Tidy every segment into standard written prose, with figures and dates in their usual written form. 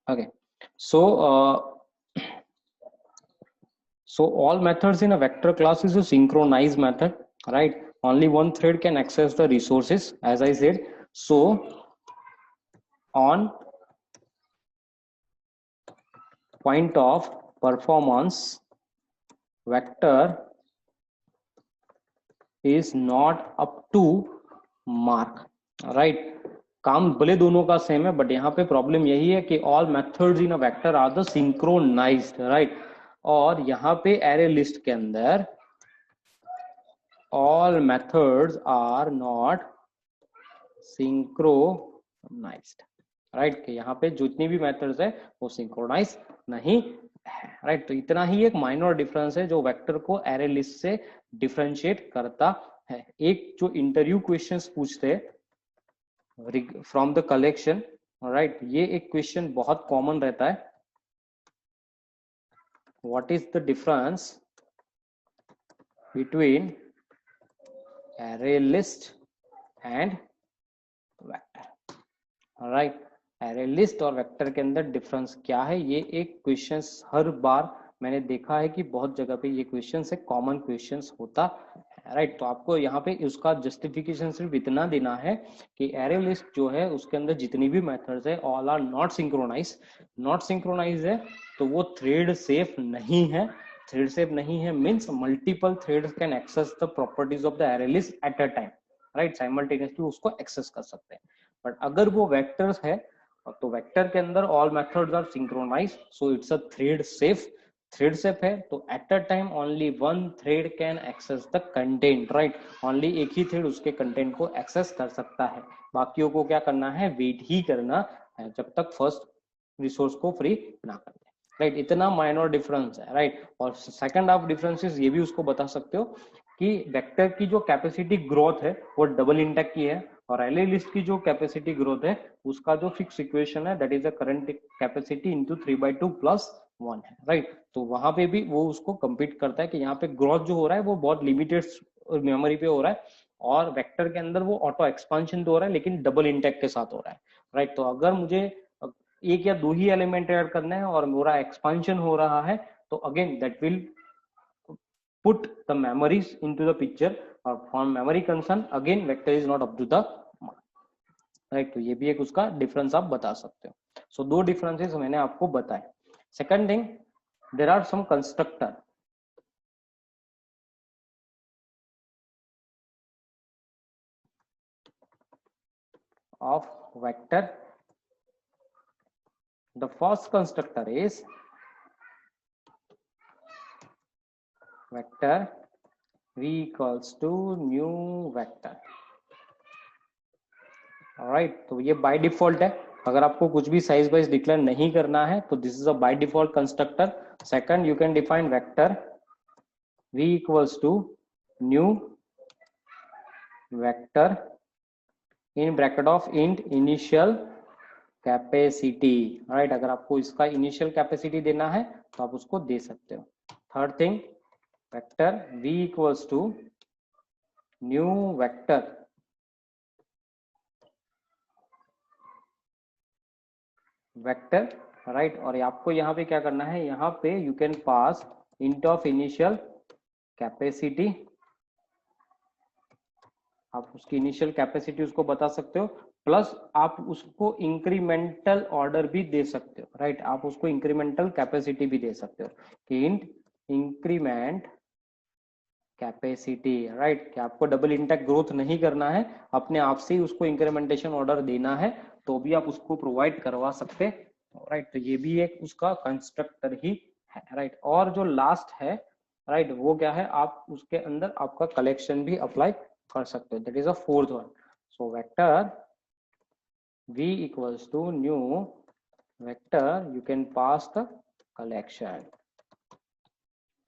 Okay, so so all methods in a vector class is a synchronized method, right? Only one thread can access the resources, as I said. So on point of performance, vector is not up to mark, right? काम भले दोनों का same है, but यहाँ पे problem यही है कि all methods in a vector are the synchronized, right? और यहाँ पे एरे लिस्ट के अंदर all methods are not synchronized, right? कि यहाँ पे जितनी भी मेथड्स है वो सिंक्रोनाइज नहीं है, राइट? तो इतना ही एक माइनर डिफरेंस है जो वेक्टर को एरे लिस्ट से डिफरेंशिएट करता है। एक जो इंटरव्यू क्वेश्चंस पूछते फ्रॉम द कलेक्शन, राइट, ये एक क्वेश्चन बहुत कॉमन रहता है, what is the difference between array list and vector, right? array list और वेक्टर के अंदर डिफरेंस क्या है, ये एक क्वेश्चन हर बार मैंने देखा है कि बहुत जगह पे ये क्वेश्चन से कॉमन क्वेश्चन होता है, राइट? तो आपको यहाँ पे उसका जस्टिफिकेशन सिर्फ इतना देना है कि एरे लिस्ट जो है उसके अंदर जितनी भी मेथड्स है all are not synchronize. Not synchronize है तो वो थ्रेड सेफ नहीं है। थ्रेड सेफ नहीं है means multiple threads can access the properties of the array list at a time, right? Simultaneously उसको एक्सेस कर सकते हैं। बट अगर वो वेक्टर्स है तो वेक्टर के अंदर all methods are synchronize, so it's a thread safe. Thread safe है तो at a time only one thread can access the content, right? Only एक ही थ्रेड उसके कंटेंट को एक्सेस कर सकता है, बाकियों को क्या करना है, वेट ही करना है जब तक फर्स्ट रिसोर्स को फ्री ना कर दे, राइट? इतना माइनर डिफरेंस है, राइट? और सेकंड हाफ डिफरेंसेस ये भी उसको बता सकते हो कि वेक्टर की जो कैपेसिटी ग्रोथ है वो डबल इंटेक की है, और एरे लिस्ट की जो कैपेसिटी ग्रोथ है उसका जो फिक्स इक्वेशन है that is the current capacity into 3/2 + 1 है, राइट? तो वहां पे भी वो उसको कंपीट करता है कि यहाँ पे ग्रोथ जो हो रहा है वो बहुत लिमिटेड मेमोरी पे हो रहा है, और वेक्टर के अंदर वो ऑटो एक्सपांशन तो हो रहा है लेकिन डबल इंटेक के साथ हो रहा है, राइट? तो अगर मुझे एक या दो ही एलिमेंट ऐड करने हैं और मेरा एक्सपांशन हो रहा है तो again that will put the memories into the picture, और from memory concern again vector is not up to the mark, right? तो ये भी एक उसका डिफरेंस आप बता सकते हो। सो दो डिफरेंसेस मैंने आपको बताए। Second thing, there are some constructor of vector. The first constructor is vector v equals to new vector, right? तो ये बाय डिफॉल्ट है, अगर आपको कुछ भी साइज वाइज डिक्लेयर नहीं करना है तो this is a by default constructor. Second, you can define vector v equals to new vector in bracket of int initial capacity, right? अगर आपको इसका इनिशियल कैपेसिटी देना है तो आप उसको दे सकते हो। Third thing, vector v equals to new vector vector, right? और आपको यहाँ पे क्या करना है, यहाँ पे you can pass int of initial capacity, आप उसकी इनिशियल कैपेसिटी उसको बता सकते हो, प्लस आप उसको इंक्रीमेंटल ऑर्डर भी दे सकते हो, राइट? आप उसको इंक्रीमेंटल कैपेसिटी भी दे सकते हो कि इंट इंक्रीमेंट कैपेसिटी, राइट? कि आपको डबल इंटेक ग्रोथ नहीं करना है, अपने आप से ही उसको इंक्रीमेंटेशन ऑर्डर देना है तो भी आप उसको प्रोवाइड करवा सकते, राइट? तो ये भी एक उसका कंस्ट्रक्टर ही है, राइट? और जो लास्ट है, राइट, वो क्या है, आप उसके अंदर आपका कलेक्शन भी अप्लाई कर सकते हो, that is a fourth one. So vector v equals to new vector, you can pass the collection,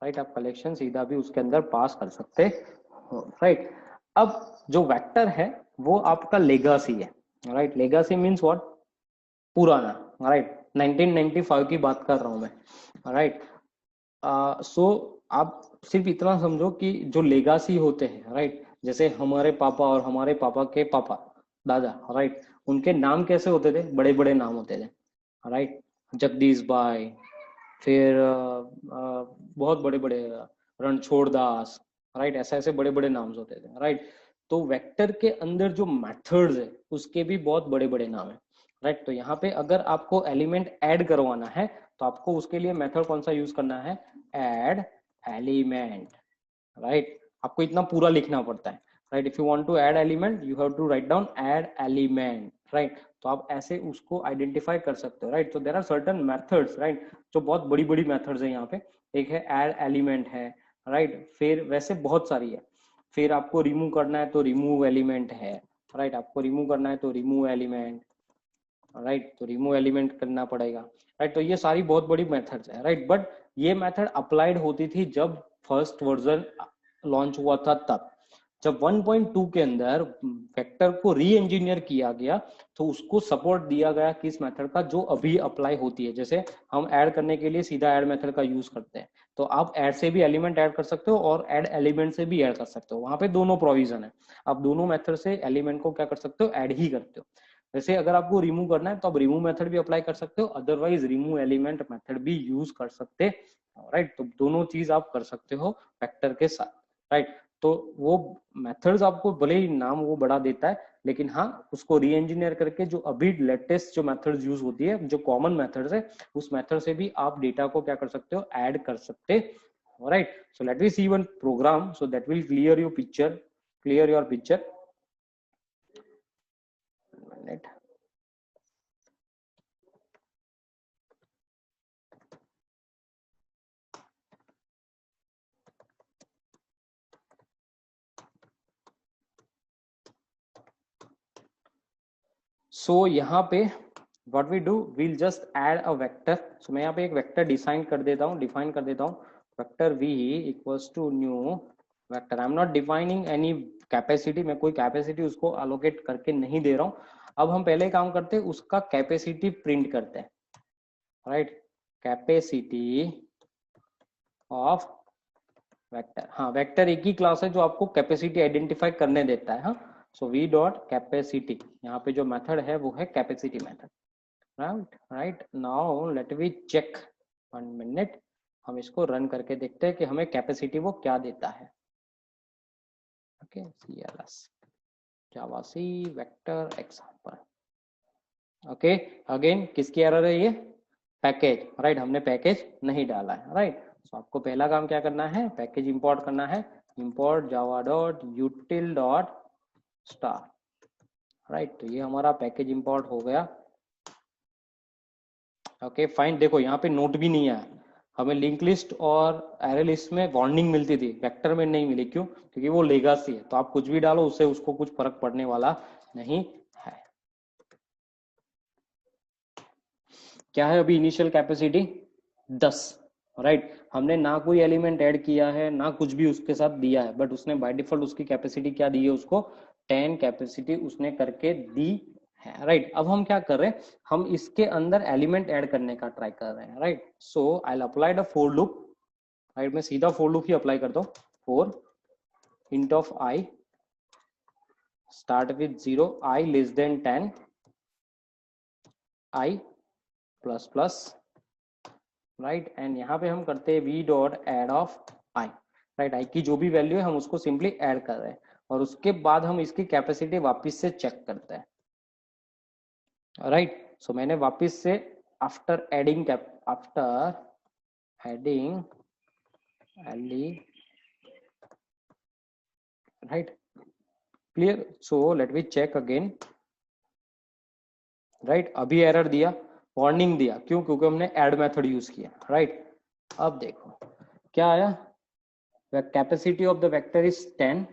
right? आप कलेक्शन सीधा भी उसके अंदर पास कर सकते हो, राइट? अब जो वेक्टर है वो आपका लेगासी है, राइट? लेगासी मीन्स व्हाट, पुराना, राइट? 1995 की बात कर रहा हूं मैं, राइट? सो आप सिर्फ इतना समझो कि जो लेगासी होते हैं, राइट, जैसे हमारे पापा और हमारे पापा के पापा, दादा, राइट, उनके नाम कैसे होते थे, बड़े बड़े नाम होते थे, राइट? जगदीश भाई, फिर बहुत बड़े बड़े रणछोड़ दास, राइट, ऐसे ऐसे बड़े बड़े नाम होते थे, राइट। तो वेक्टर के अंदर जो मेथड्स है उसके भी बहुत बड़े बड़े नाम है, राइट। तो यहाँ पे अगर आपको एलिमेंट ऐड करवाना है तो आपको उसके लिए मेथड कौन सा यूज करना है, ऐड एलिमेंट, राइट। आपको इतना पूरा लिखना पड़ता है, right. If you want to add element you have to write down add element, right. तो आप ऐसे उसको आइडेंटिफाई कर सकते हो, राइट। तो there are certain methods, right, जो बहुत बड़ी बड़ी मेथड्स है यहाँ पे। एक है ऐड एलिमेंट है, राइट। फिर वैसे बहुत सारी है। फिर आपको रिमूव करना है तो रिमूव एलिमेंट है, राइट। आपको रिमूव करना है तो रिमूव एलिमेंट, राइट। तो रिमूव एलिमेंट करना पड़ेगा, राइट। तो ये सारी बहुत बड़ी मेथड्स है, राइट। बट ये मेथड अप्लाइड होती थी जब फर्स्ट वर्जन लॉन्च हुआ था तब। जब 1.2 के अंदर वेक्टर को री इंजीनियर किया गया तो उसको सपोर्ट दिया गया किस मेथड का, जो अभी अप्लाई होती है। जैसे हम ऐड करने के लिए सीधा ऐड मेथड का यूज करते हैं, तो आप ऐड से भी एलिमेंट ऐड कर सकते हो और ऐड एलिमेंट से भी ऐड कर सकते हो, वहां पे दोनों प्रोविजन है। आप दोनों मेथड से एलिमेंट को क्या कर सकते हो, ऐड ही करते हो। वैसे अगर आपको रिमूव करना है तो आप रिमूव मेथड भी अप्लाई कर सकते हो, अदरवाइज रिमूव एलिमेंट मेथड भी यूज कर सकते हो, राइट। तो दोनों चीज आप कर सकते हो वेक्टर के साथ, राइट। तो वो मेथड्स आपको भले ही नाम वो बड़ा देता है, लेकिन हाँ उसको री इंजीनियर करके जो अभी लेटेस्ट जो मेथड्स यूज होती है, जो कॉमन मेथड्स है, उस मेथड से भी आप डेटा को क्या कर सकते हो, ऐड कर सकते हो, right. So let me see one program so that will clear your picture. So यहाँ पे what we do, we'll just add a vector. so मैं यहाँ पे एक वेक्टर डिफाइन कर देता हूँ, vector v equals to new vector. I am not defining any capacity, मैं कोई कैपेसिटी उसको अलोकेट करके नहीं दे रहा हूँ। अब हम पहले काम करते हैं, उसका कैपेसिटी प्रिंट करते हैं, राइट। कैपेसिटी ऑफ वेक्टर, हाँ वेक्टर एक ही क्लास है जो आपको कैपेसिटी आइडेंटिफाई करने देता है, हाँ। सो वी डॉट कैपेसिटी, यहाँ पे जो मेथड है वो है capacity method, right now let me check 1 minute। हम इसको रन करके देखते हैं कि हमें कैपेसिटी वो क्या देता है। ओके cls जावासी वेक्टर एग्जांपल। ओके अगेन किसकी एरर है ये, पैकेज, राइट। हमने पैकेज नहीं डाला है, राइट। सो आपको पहला काम क्या करना है, पैकेज इंपोर्ट करना है, import Java dot util dot star, right. तो ये हमारा पैकेज इंपोर्ट हो गया। ओके फाइन, देखो यहाँ पे नोट भी नहीं आया, हमें लिंक लिस्ट और एरे लिस्ट में वार्निंग मिलती थी, वेक्टर में नहीं मिली, क्यों, क्योंकि वो लेगासी है। तो आप कुछ भी डालो उससे उसको कुछ फर्क पड़ने वाला नहीं है। क्या है अभी इनिशियल कैपेसिटी 10, राइट। हमने ना कोई एलिमेंट ऐड किया है ना कुछ भी उसके साथ दिया है, बट उसने बाय डिफॉल्ट उसकी कैपेसिटी क्या दी है, उसको 10 कैपेसिटी उसने करके दी है, राइट। अब हम क्या कर रहे हैं, हम इसके अंदर एलिमेंट ऐड करने का ट्राई कर रहे हैं, right. So I apply the for loop, right. मैं सीधा फॉर लूप ही अप्लाई करता हूँ। For int of I start with 0, I less than 10, I plus plus, right. And यहाँ पे हम करते हैं v dot add of i, right. i की जो भी वैल्यू है हम उसको सिंपली ऐड कर रहे हैं, और उसके बाद हम इसकी कैपेसिटी वापस से चेक करते हैं, राइट। सो मैंने वापस से after adding right, clear. So let me check again, right. अभी एरर दिया, वार्निंग दिया, क्यों, क्योंकि हमने ऐड मेथड यूज किया, राइट। अब देखो क्या आया, capacity of the vector is 10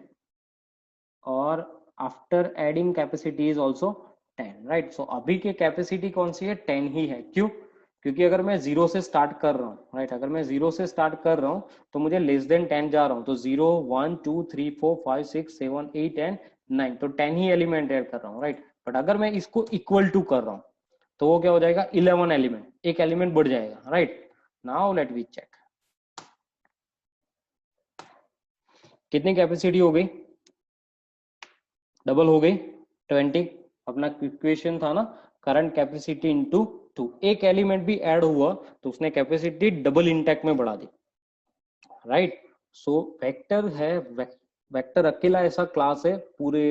और after adding capacity is also 10, right. So अभी की कैपेसिटी कौन सी है, 10 ही है, क्यों, क्योंकि अगर मैं 0 से स्टार्ट कर रहा हूँ, राइट, अगर मैं 0 से स्टार्ट कर रहा हूँ तो मुझे लेस देन 10 जा रहा हूँ, तो 0 1 2 3 4 5 6 7 8 एंड 9, तो 10 ही एलिमेंट ऐड कर रहा हूँ, राइट। बट अगर मैं इसको इक्वल टू कर रहा हूँ तो वो क्या हो जाएगा, 11 एलिमेंट, एक एलिमेंट बढ़ जाएगा, right. Now let we check कितनी कैपेसिटी हो गई, डबल हो गई 20। अपना इक्वेशन था ना, करंट कैपेसिटी इनटू 2, एक एलिमेंट भी ऐड हुआ तो उसने कैपेसिटी डबल इंटैक्ट में बढ़ा दी, राइट। सो वेक्टर है, वेक्टर अकेला ऐसा क्लास है पूरे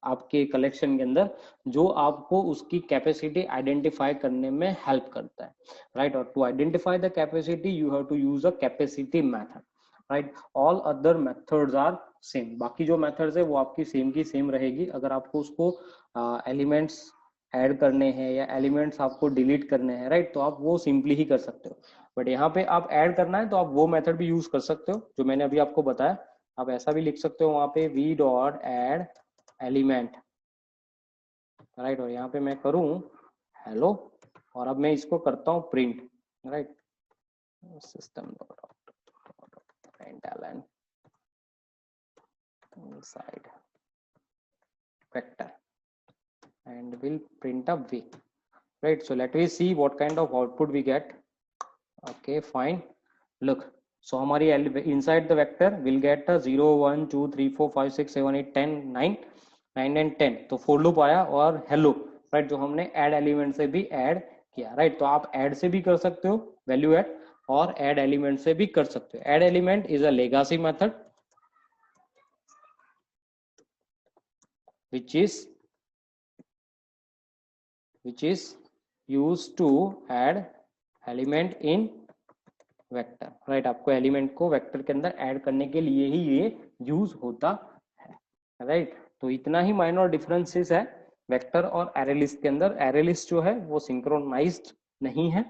आपके कलेक्शन के अंदर जो आपको उसकी कैपेसिटी आइडेंटिफाई करने में हेल्प करता है, राइट। और to identify the capacity you have to use a capacity method, right. All other methods are same, बाकी जो मेथड्स है वो आपकी सेम की सेम रहेगी। अगर आपको उसको एलिमेंट्स ऐड करने हैं या एलिमेंट्स आपको डिलीट करने हैं, राइट, तो आप वो सिंपली ही कर सकते हो। बट यहाँ पे आप ऐड करना है तो आप वो मेथड भी यूज कर सकते हो जो मैंने अभी आपको बताया। आप ऐसा भी लिख सकते हो वहां पे v dot add element, right. और यहाँ पे मैं करूं हेलो, और अब मैं इसको करता हूं print, right, system dot print inside vector and will print a v, right. So let me see what kind of output we get. Okay, fine. Look, so हमारी inside the vector will get a 0 1 2 3 4 5 6 7 8 10 9 9 and 10, तो for loop आया और hello, right, जो हमने add element से भी add किया, right. तो आप add से भी कर सकते हो value add, और add element से भी कर सकते हो। add element is a legacy method which is used to add element in vector, right. आपको एलिमेंट को वेक्टर के अंदर ऐड करने के लिए ही ये यूज होता है, राइट। तो इतना ही माइनर डिफरेंसेस है वेक्टर और एरे लिस्ट के अंदर। एरे लिस्ट जो है वो सिंक्रोनाइज्ड नहीं है,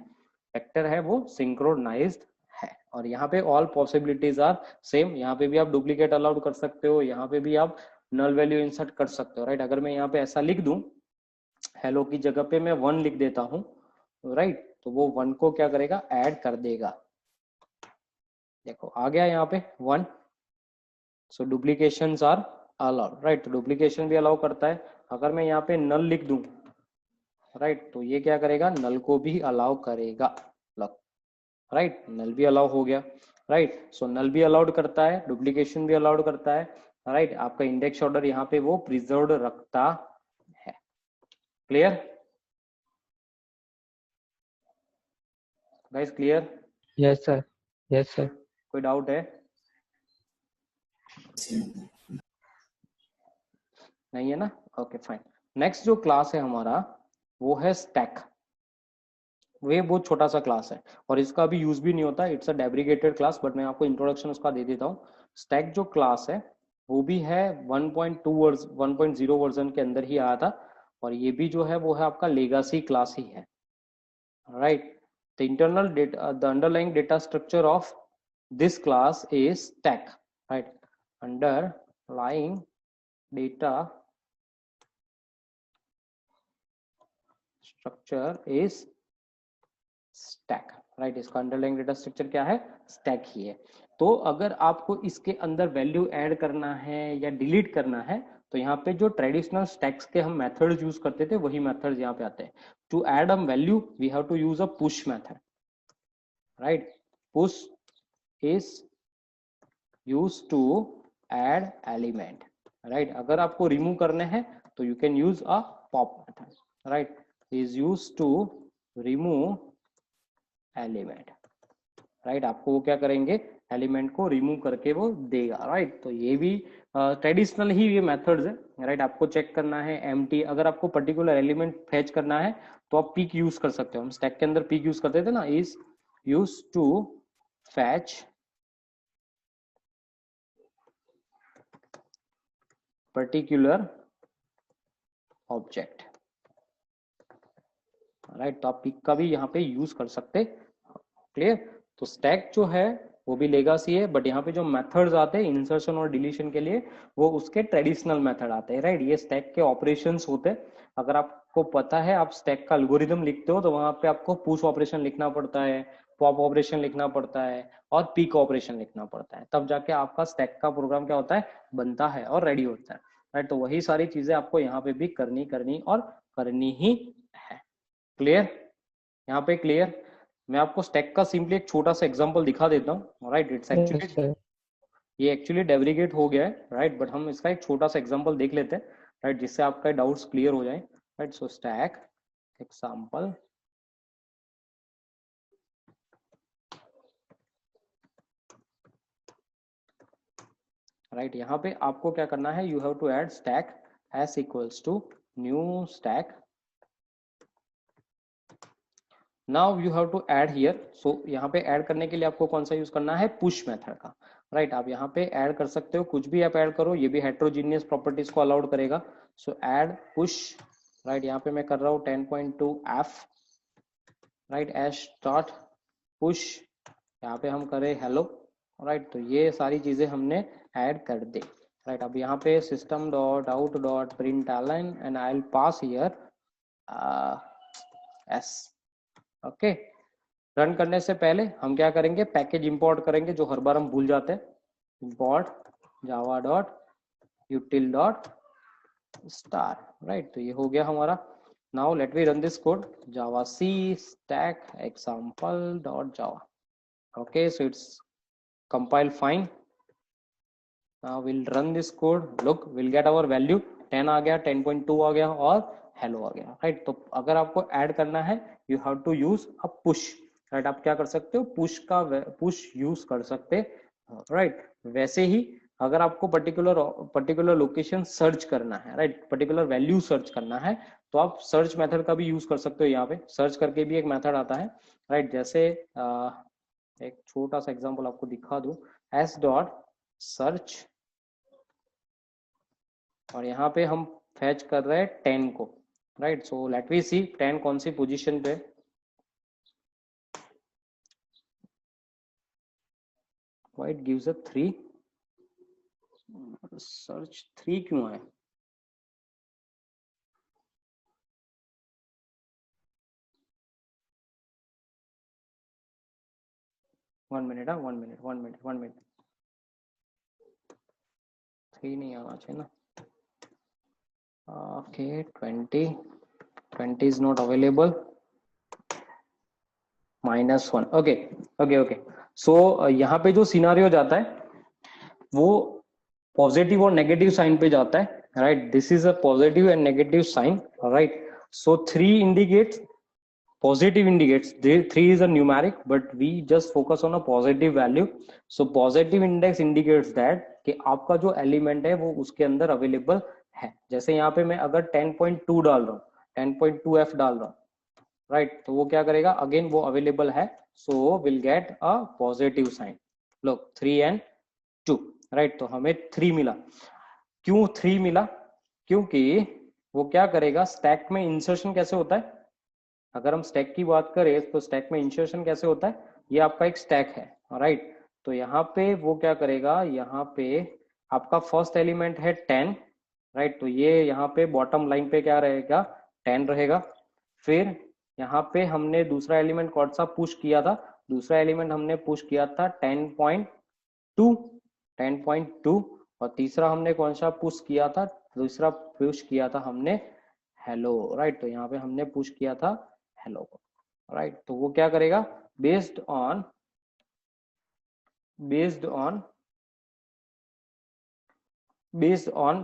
वेक्टर है वो सिंक्रोनाइज्ड है। और यहाँ पे ऑल पॉसिबिलिटीज आर सेम, यहाँ पे भी आप डुप्लीकेट अलाउड कर सकते हो, यहाँ पे भी आप नल वैल्यू इंसर्ट कर सकते हो, राइट। अगर मैं यहाँ पे ऐसा लिख दूं हेलो की जगह पे मैं 1 लिख देता हूँ, राइट, तो वो 1 को क्या करेगा, ऐड कर देगा। देखो आ गया यहाँ पे 1। सो डुप्लीकेशंस आर अलाउड, राइट, तो डुप्लीकेशन भी अलाउ करता है। अगर मैं यहाँ पे नल लिख दूं, राइट, तो ये क्या करेगा, नल को भी अलाउ करेगा, राइट, नल भी अलाउ हो गया, राइट। सो नल भी अलाउड करता है, डुप्लीकेशन भी अलाउड करता है, राइट। आपका इंडेक्स ऑर्डर यहाँ पे वो प्रिजर्व रखता है। Clear guys, clear? Yes sir, yes sir. कोई डाउट है? नहीं है ना? Okay fine. नेक्स्ट जो क्लास है हमारा वो है स्टैक। वे बहुत छोटा सा क्लास है और इसका भी यूज भी नहीं होता, इट्स अ डेब्रिगेटेड क्लास, बट मैं आपको इंट्रोडक्शन उसका दे देता हूँ। स्टैक जो क्लास है वो भी है 1.0 वर्जन के अंदर ही आया था, और ये भी जो है वो है आपका लेगासी क्लास ही है, right. The internal data, the underlying data structure of this class is stack, right. Underlying data structure is stack, right. इसका underlying data structure क्या है, stack ही है। तो अगर आपको इसके अंदर वैल्यू ऐड करना है या डिलीट करना है तो यहाँ पे जो ट्रेडिशनल स्टैक्स के हम मेथड्स यूज करते थे वही मेथड्स यहाँ पे आते हैं। To add a value we have to use a push method, right. Push is use to add element, right. अगर आपको रिमूव करने हैं तो you can use a pop method, right, is use to remove element, right. आपको वो क्या करेंगे, element को रिमूव करके वो देगा, राइट। तो ये भी ट्रेडिशनल ही ये मेथड्स है, राइट। आपको चेक करना है एम्प्टी, अगर आपको पर्टिकुलर एलिमेंट फेच करना है तो आप पिक यूज कर सकते हो। हम स्टैक के अंदर पिक यूज करते थे ना, is use to fetch particular object, right. तो आप पिक का भी यहाँ पे यूज कर सकते, क्लियर। तो स्टैक जो है वो भी लेगासी है, बट यहाँ पे जो मेथड्स आते हैं इंसर्शन और डिलीशन के लिए वो उसके ट्रेडिशनल मेथड आते हैं, राइट। ये स्टैक के ऑपरेशंस होते हैं। अगर आपको पता है, आप स्टैक का एल्गोरिथम लिखते हो तो वहां पे आपको पुश ऑपरेशन लिखना पड़ता है, पॉप ऑपरेशन लिखना पड़ता है और पिक ऑपरेशन लिखना पड़ता है, तब जाके आपका स्टैक का प्रोग्राम क्या होता है, बनता है और रेडी होता है, राइट। तो वही सारी चीजें आपको यहाँ पे भी करनी और करनी ही है। क्लियर? यहाँ पे क्लियर? मैं आपको स्टैक का सिंपली एक छोटा सा एग्जांपल दिखा देता हूँ, right. It's yes actually, sir. ये एक्चुअली डेब्रिगेट हो गया है, राइट, बट हम इसका एक छोटा सा एग्जांपल देख लेते हैं, राइट, जिससे आपका डाउट्स क्लियर हो जाए, right. So stack example, right. यहाँ पे आपको क्या करना है, you have to add stack S equals to new stack, now you have to add here. So यहाँ पे ऐड करने के लिए आपको कौन सा यूज करना है, पुश मेथड का, राइट। आप यहाँ पे ऐड कर सकते हो, कुछ भी आप ऐड करो, ये भी हेट्रोजीनियस प्रॉपर्टीज को अलाउड करेगा। सो ऐड पुश, राइट, यहाँ पे मैं कर रहा हूँ 10.2 एफ, राइट, एश डॉट पुश, यहाँ पे हम करें हेलो, राइट। तो ये सारी चीजें हमने ऐड कर दे, राइट। अब यहाँ पे system dot out dot print and I will pass here S, okay. Run करने से पहले हम क्या करेंगे, पैकेज इंपोर्ट करेंगे, जो हर बार हम भूल जाते हैं, import Java dot util dot star, right. तो ये हो गया हमारा। Now let we run this code, Java C stack example dot Java, okay. So it's compiled fine. Now we'll run this code, look we'll get our value 10 आ गया, 10.2 आ गया और hello आ गया, right. तो अगर आपको ऐड करना है you have to use a push, right. आप क्या कर सकते हो, पुश यूज कर सकते, राइट। वैसे ही अगर आपको पर्टिकुलर लोकेशन सर्च करना है, राइट, पर्टिकुलर वैल्यू सर्च करना है, तो आप सर्च मेथड का भी यूज कर सकते हो। यहाँ पे सर्च करके भी एक मेथड आता है, राइट। जैसे एक छोटा सा एग्जांपल आपको दिखा दूं, एस डॉट सर्च, और यहाँ पे हम फैच कर रहे हैं 10 को, राइट। सो लेट वी सी 10 कौन सी पोजीशन पे, व्हाइट गिव्स अ 3, सर्च 3 क्यों है, वन मिनट, वन मिनट, 3 नहीं आना चाहिए ना, okay. 20 is not available, -1, okay okay. So यहाँ पे जो सिनारियो जाता है वो पॉजिटिव और नेगेटिव साइन पे जाता है, right. This is a positive and negative sign, right. So 3 indicates, positive indicates, 3 is a numeric but we just focus on a positive value. So positive index indicates that कि आपका जो element है वो उसके अंदर अवेलेबल है। जैसे यहाँ पे मैं अगर 10.2 डाल रहा हूँ, 10.2 f डाल रहा हूँ, राइट, तो वो क्या करेगा, अगेन वो अवेलेबल है, so will get a positive sign. लोग 3 and 2, राइट। तो हमें 3 मिला, क्यों 3 मिला, क्योंकि वो क्या करेगा, स्टैक में इंसर्शन कैसे होता है, अगर हम स्टैक की बात करें तो स्टैक में इंसर्शन कैसे होता है, ये आपका एक स्टैक है, राइट। तो यहाँ पे वो क्या करेगा, यहाँ पे आपका फर्स्ट एलिमेंट है 10, राइट। तो ये यहाँ पे बॉटम लाइन पे क्या रहेगा, 10 रहेगा। फिर यहाँ पे हमने दूसरा एलिमेंट कौन सा पुश किया था, दूसरा एलिमेंट हमने पुश किया था 10.2, और तीसरा हमने कौन सा पुश किया था, दूसरा पुश किया था हमने हेलो, राइट। तो यहाँ पे हमने पुश किया था हेलो को, राइट। तो वो क्या करेगा, based on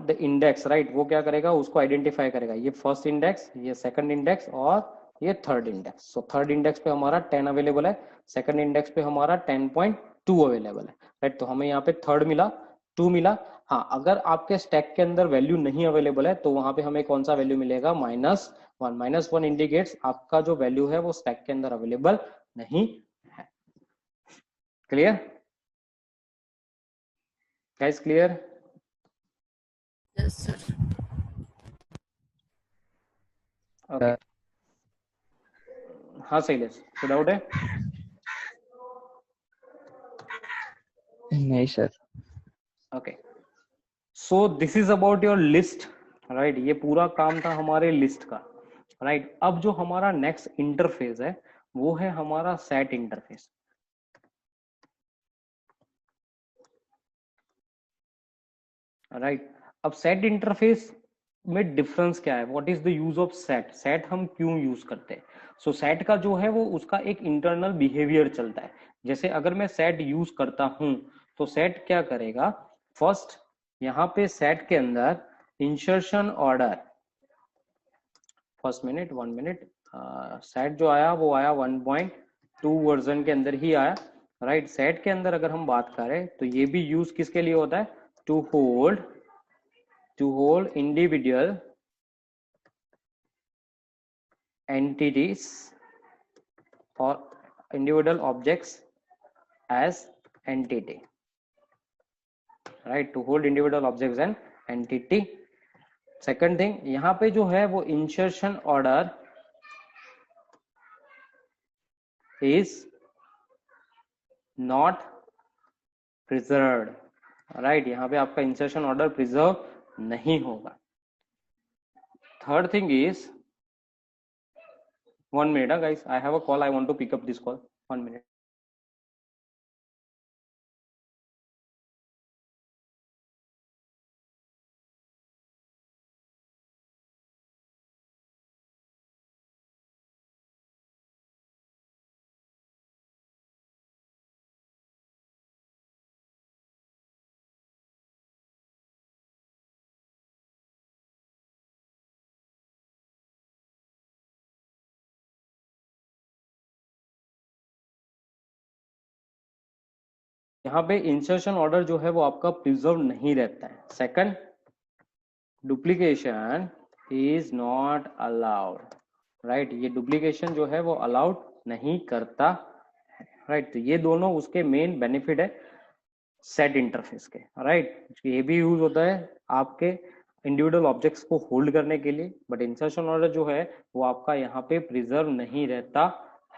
the index, right, वो क्या करेगा, उसको आइडेंटिफाई करेगा, ये फर्स्ट इंडेक्स, ये सेकंड इंडेक्स और ये third index. So third index पे हमारा 10 अवेलेबल है, सेकंड इंडेक्स पे हमारा 10.2 अवेलेबल है, राइट। तो हमें यहाँ पे थर्ड मिला, 2 मिला। हाँ, अगर आपके स्टैक के अंदर वैल्यू नहीं अवेलेबल है तो वहां पे हमें कौन सा वैल्यू मिलेगा, -1। -1 इंडिकेट्स आपका जो वैल्यू है वो स्टैक के अंदर अवेलेबल नहीं है। Clear guys, clear? Yes, sir. Okay, हाँ सही है, कोई डाउट है? नहीं sir. Okay, so this is about your list, right. ये पूरा काम था हमारे लिस्ट का, राइट। अब जो हमारा नेक्स्ट इंटरफेस है वो है हमारा सेट इंटरफेस, राइट। अब सेट इंटरफेस में डिफरेंस क्या है, what is the use of set, set हम क्यों यूज करते हैं। सो सेट का जो है वो उसका एक इंटरनल बिहेवियर चलता है। जैसे अगर मैं सेट यूज करता हूं तो सेट क्या करेगा, फर्स्ट यहाँ पे सेट के अंदर insertion order, first minute 1 minute, set जो आया वो आया 1.2 वर्जन के अंदर ही आया, राइट। सेट के अंदर अगर हम बात करें तो ये भी यूज किसके लिए होता है, to hold individual entities or individual objects as entity, right? To hold individual objects and entity. Second thing, यहाँ पे जो है वो insertion order is not preserved, right? यहाँ पे आपका इंसर्शन ऑर्डर प्रिजर्व नहीं होगा. Third thing is, 1 minute guys, I have a call, I want to pick up this call. 1 minute. यहाँ पे इंसर्शन ऑर्डर जो है वो आपका प्रिजर्व नहीं रहता है. Second, duplication is not allowed, right? ये डुप्लीकेशन जो है वो अलाउड नहीं करता है, राइट? तो ये दोनों उसके मेन बेनिफिट है सेट इंटरफेस के, राइट? ये भी यूज होता है आपके इंडिविजुअल ऑब्जेक्ट्स को होल्ड करने के लिए, बट इंसर्शन ऑर्डर जो है वो आपका यहाँ पे प्रिजर्व नहीं रहता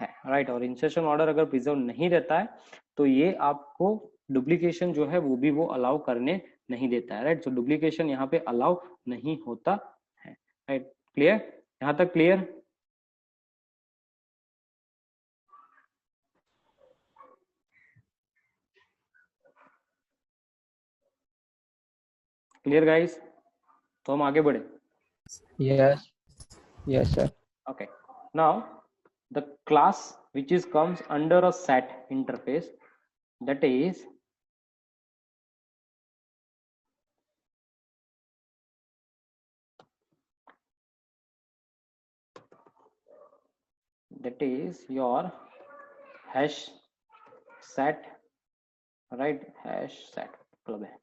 है, राइट? और इंसर्शन ऑर्डर अगर प्रिजर्व नहीं रहता है तो ये आपको डुप्लीकेशन जो है वो भी वो अलाउ करने नहीं देता है, राइट? तो डुप्लीकेशन यहाँ पे अलाउ नहीं होता है, राइट? क्लियर? यहाँ तक क्लियर? Clear guys? तो हम आगे बढ़े. Yes. Yes, sir. Okay. Now the class which is comes under a set interface, that is your hash set, right? Hash set club है,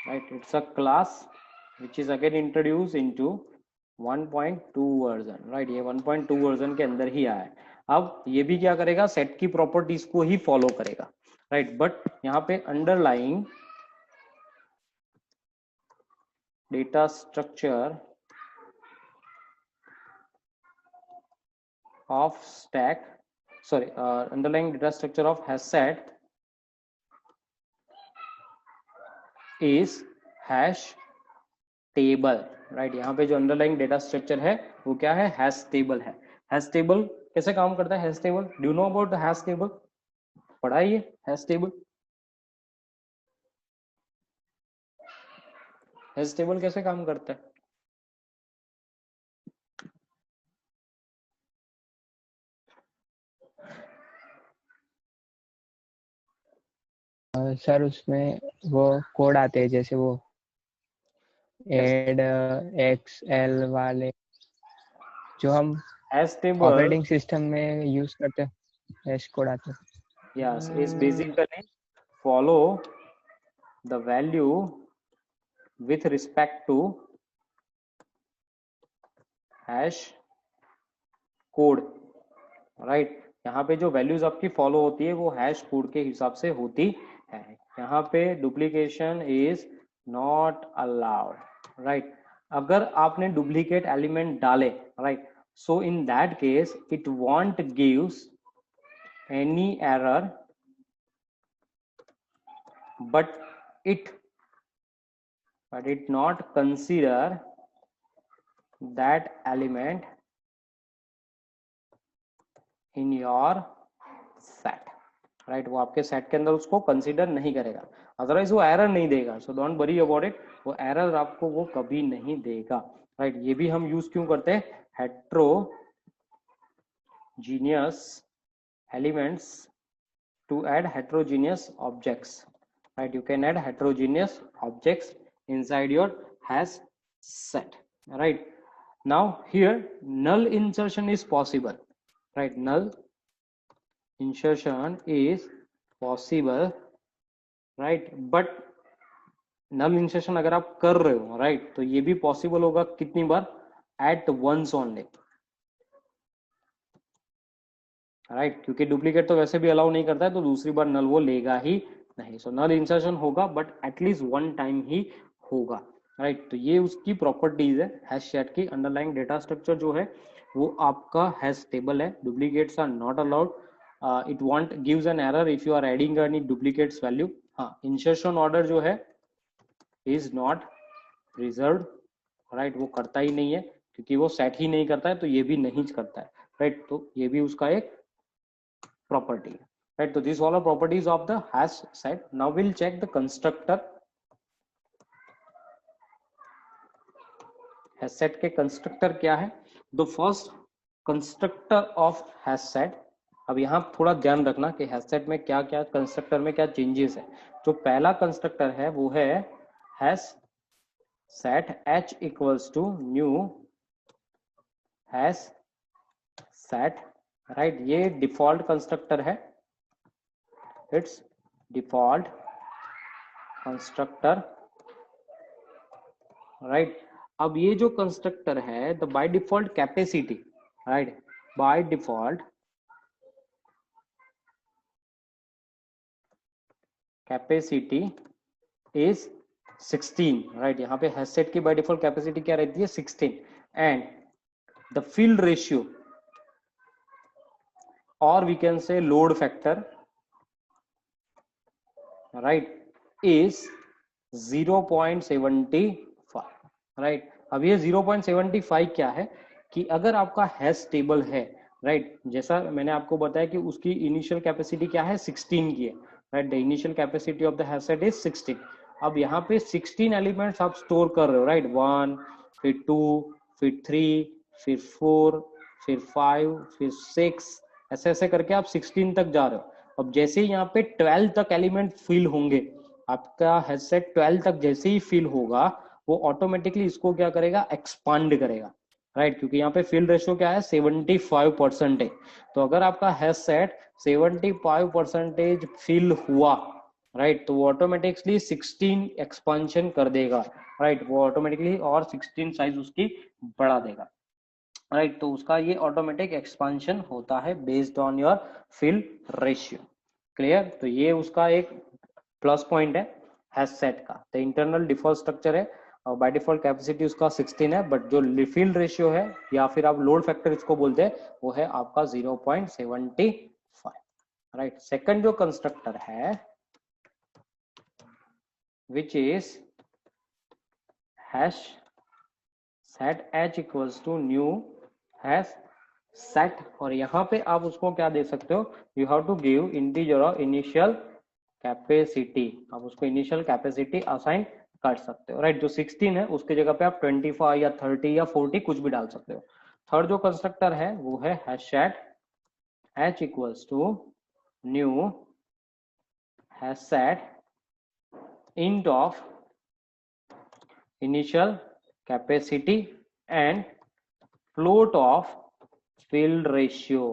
right? It's a class which is again introduced into 1.2 version, right? ये 1.2 version के अंदर ही आया है. अब ये भी क्या करेगा, सेट की प्रॉपर्टीज को ही फॉलो करेगा, राइट? बट यहाँ पे underlying data structure of stack, sorry, underlying data structure of hash set is hash table, right? यहाँ पे जो underlying data structure है वो क्या है, hash table है. hash table कैसे काम करता है? hash table, do you know about the hash table? पढ़ा है ये hash table? hash table कैसे काम करता है? सर उसमें वो कोड आते हैं, जैसे वो एड एक्स एल वाले जो हम hash table ऑपरेटिंग सिस्टम में यूज करते हैं, हैश कोड आते हैं. yes is basically follow the value with respect to hash code, right? यहाँ पे जो वैल्यूज आपकी फॉलो होती है वो हैश कोड के हिसाब से होती है. यहाँ पे duplication is not allowed, right? अगर आपने डुप्लीकेट एलिमेंट डाले, right, so in that case it won't gives any error, but it not consider that element in your set, right? वो आपके सेट के अंदर उसको कंसीडर नहीं करेगा, अदरवाइज वो एरर नहीं देगा. So don't worry about it, वो एरर आपको वो कभी नहीं देगा, राइट? ये भी हम यूज क्यों करते हैं? Heterogeneous elements to add heterogeneous objects, right? You can add heterogeneous objects inside your hash set, right? Now here null insertion is possible, right? Null insertion is possible, right? But null insertion अगर आप कर रहे हो, right, तो ये भी possible होगा कितनी बार, एट वंस ओनली, राइट, क्योंकि डुप्लीकेट तो वैसे भी अलाउ नहीं करता है, तो दूसरी बार नल वो लेगा ही नहीं। सो नल इंसर्शन होगा बट एटलीस्ट वन टाइम ही होगा, राइट। तो ये उसकी प्रॉपर्टीज है हैश सेट की। अंडरलाइंग डेटा स्ट्रक्चर जो है वो आपका हैश टेबल है, duplicates are not allowed, it won't gives an error if you are adding any duplicates value. हाँ, इंसर्शन ऑर्डर जो है इज नॉट रिजर्व, राइट, वो करता ही नहीं है, क्योंकि वो सेट ही नहीं करता है, तो ये भी नहीं करता है, राइट। तो ये भी उसका एक property, right? So these all are properties of the hash set. Now we'll check the constructor. hash set के constructor क्या है? The first constructor of hash set. अब यहाँ थोड़ा ध्यान रखना कि hash set में क्या क्या constructor में क्या changes है। जो पहला constructor है वो है hash set h equals to new hash set, right? ये default constructor है, it's default constructor, राइट। अब ये जो कंस्ट्रक्टर है the by default capacity, right, by default capacity is 16, right. यहाँ पे हैश सेट की बाय डिफॉल्ट कैपेसिटी क्या रहती है, 16, एंड द फील्ड रेशियो और we can say load factor, right, is 0.75, right. अब ये 0.75 क्या है कि अगर आपका हैश टेबल है, राइट, जैसा मैंने आपको बताया कि उसकी इनिशियल कैपेसिटी क्या है, 16 की है, right. The initial capacity of the hash set is 16। अब यहाँ पे 16 एलिमेंट्स आप स्टोर कर रहे हो, राइट, 1, फिर 2, फिर 3, फिर 4, फिर 5, फिर 6, ऐसे ऐसे करके आप 16 तक जा रहे हो। अब जैसे ही यहाँ पे 12 तक एलिमेंट फिल होंगे, आपका हैश सेट 12 तक जैसे ही फिल होगा, वो ऑटोमेटिकली इसको क्या करेगा, एक्सपांड करेगा, राइट, क्योंकि यहाँ पे फिल रेशियो क्या है, 75% है। तो अगर आपका हैश सेट 75% फिल हुआ, राइट, तो वो ऑटोमेटिकली 16 एक्सपांशन कर देगा, राइट, वो ऑटोमेटिकली और 16 साइज उसकी बढ़ा देगा, राइट। तो उसका ये ऑटोमेटिक एक्सपांशन होता है based on your fill ratio, clear. तो ये उसका एक प्लस पॉइंट है हैश सेट का। तो इंटरनल डिफॉल्ट स्ट्रक्चर है और बाय डिफॉल्ट कैपेसिटी उसका 16 है, बट जो फिल रेशियो है या फिर आप लोड फैक्टर इसको बोलते हैं वो है आपका 0.75, राइट। सेकंड जो कंस्ट्रक्टर है which is hash set h equals to new hash set, और यहाँ पे आप उसको क्या दे सकते हो, you have to give integer और इनिशियल कैपेसिटी, आप उसको इनिशियल कैपेसिटी असाइन कर सकते हो, राइट। जो 16 है उसकी जगह पे आप 25 या 30 या 40 कुछ भी डाल सकते हो। थर्ड जो कंस्ट्रक्टर है वो है hash set h equals to new hash set int of initial capacity and float of field ratio,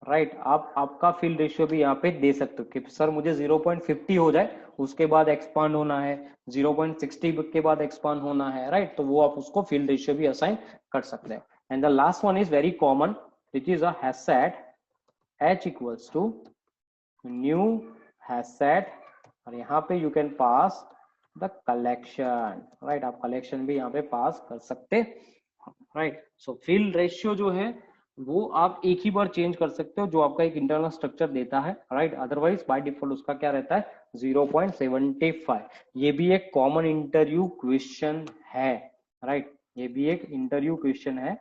right. आप आपका फील्ड रेशियो भी यहाँ पे दे सकते हो कि सर मुझे 0.50 हो जाए, उसके बाद एक्सपांड होना है, 0.60 के बाद एक्सपांड होना है, राइट। तो वो आप उसको फील्ड रेशियो भी असाइन कर सकते हैं। And the last one is very common which is a hash set h equals to new hash set, और यहाँ पे you can pass the collection, right. आप कलेक्शन भी यहाँ पे पास कर सकते, राइट। सो फील्ड रेशियो जो है वो आप एक ही बार चेंज कर सकते हो जो आपका एक इंटरनल स्ट्रक्चर देता है, राइट। अदरवाइज बाय डिफॉल्ट उसका क्या रहता है, 0.75। ये भी एक कॉमन इंटरव्यू क्वेश्चन है, राइट, ये भी एक इंटरव्यू क्वेश्चन है।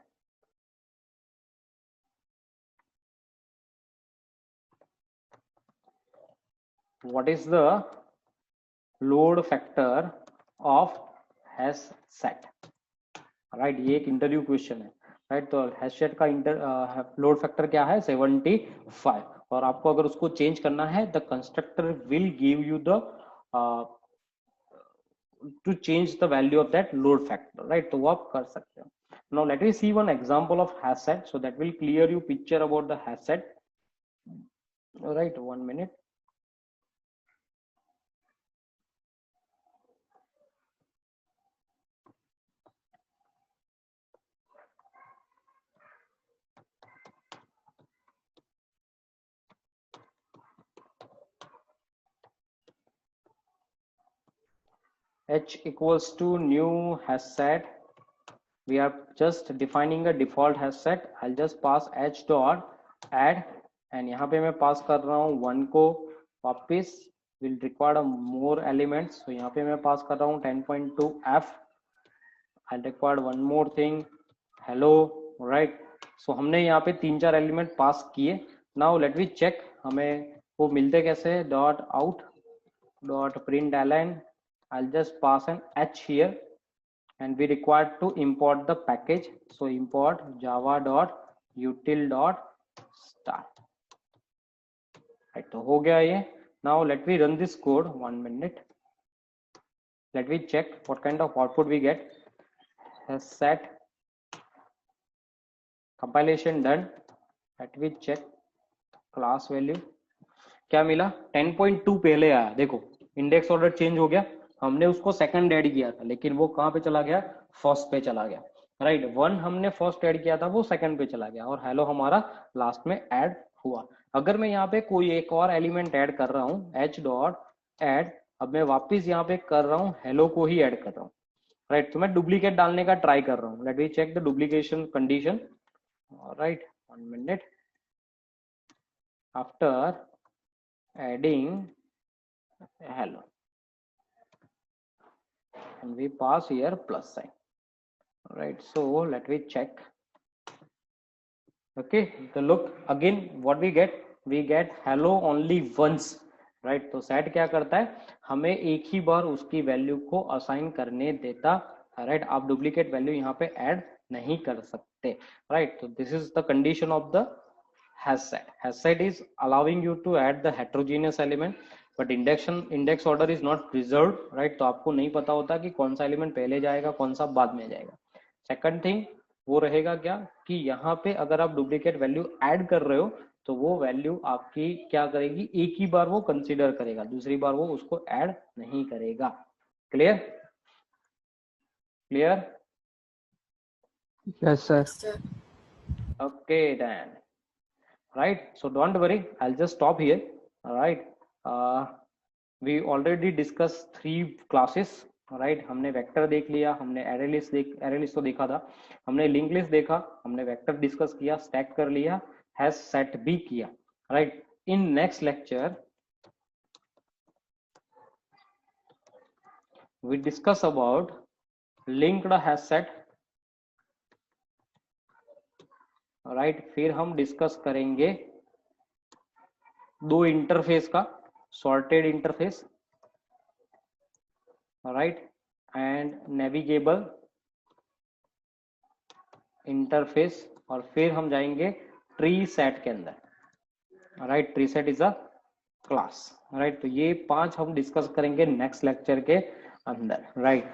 What is the load factor of hash set, right, ये एक इंटरव्यू क्वेश्चन है, राइट। तो हैश सेट का लोड फैक्टर क्या है, 75, और आपको अगर उसको चेंज करना है the constructor will give you the to change the value of that load factor, right. तो वो आप कर सकते हो। Now let me see one example of hash set so that will clear you picture about the hash set, right, 1 minute। h equals to new hash set. We are just defining a default hash set. I'll just pass h dot add and यहाँ पे मैं पास कर रहा हूँ 1 को वापस will require more elements. So यहाँ पे मैं पास कर रहा हूँ 10.2 f. I'll require one more thing hello, right? So हमने यहाँ पे 3-4 एलिमेंट पास किए. Now let me check हमें वो मिलते कैसे. Dot out dot println. I'll just pass an h here and we required to import the package. So import java dot util dot start. Right, तो हो गया ये. Now let me run this code. 1 minute. Let me check what kind of output we get. Has set compilation done. Let me check class value. क्या मिला 10.2 पहले आया. देखो index order change हो गया. हमने उसको सेकंड ऐड किया था लेकिन वो कहाँ पे चला गया, फर्स्ट पे चला गया. राइट 1 हमने फर्स्ट ऐड किया था वो सेकंड पे चला गया और हेलो हमारा लास्ट में ऐड हुआ. अगर मैं यहाँ पे कोई एक और एलिमेंट ऐड कर रहा हूँ h डॉट ऐड, अब मैं वापिस यहाँ पे कर रहा हूँ हेलो को ही ऐड कर रहा हूँ. राइट तो मैं डुप्लीकेट डालने का ट्राई कर रहा हूँ. Let me check the duplication condition. Right 1 minute. After adding hello and we pass here plus sign. Right, so let me check. Okay, so look again what we get hello only once. Right, तो set क्या करता है, हमें एक ही बार उसकी value को assign करने देता. राइट आप डुप्लीकेट वैल्यू यहाँ पे ऐड नहीं कर सकते. राइट तो this is the condition of the hash set. Hash set is allowing you to add the heterogeneous element, but index order is not preserved. Right, तो आपको नहीं पता होता कि कौन सा एलिमेंट पहले जाएगा कौन सा बाद में जाएगा. सेकंड थिंग वो रहेगा क्या कि यहाँ पे अगर आप डुप्लीकेट वैल्यू ऐड कर रहे हो तो वो वैल्यू आपकी क्या करेगी, एक ही बार वो कंसीडर करेगा, दूसरी बार वो उसको ऐड नहीं करेगा. Clear clear. Yes, sir. Yes, sir. Okay then. Right, so don't worry, I'll just stop here. All right, we already discussed 3 classes. Right हमने वेक्टर देख लिया, हमने एरे लिस्ट तो देखा था, हमने लिंक लिस्ट देखा, हमने वेक्टर डिस्कस किया, स्टैक कर लिया, हैश सेट भी किया. Right in next lecture we discuss about linked hash set. Right फिर हम डिस्कस करेंगे 2 इंटरफेस का, sorted interface right and navigable interface, और फिर हम जाएंगे ट्री सेट के अंदर. Right tree set is a class. Right तो ये 5 हम डिस्कस करेंगे नेक्स्ट लेक्चर के अंदर. राइट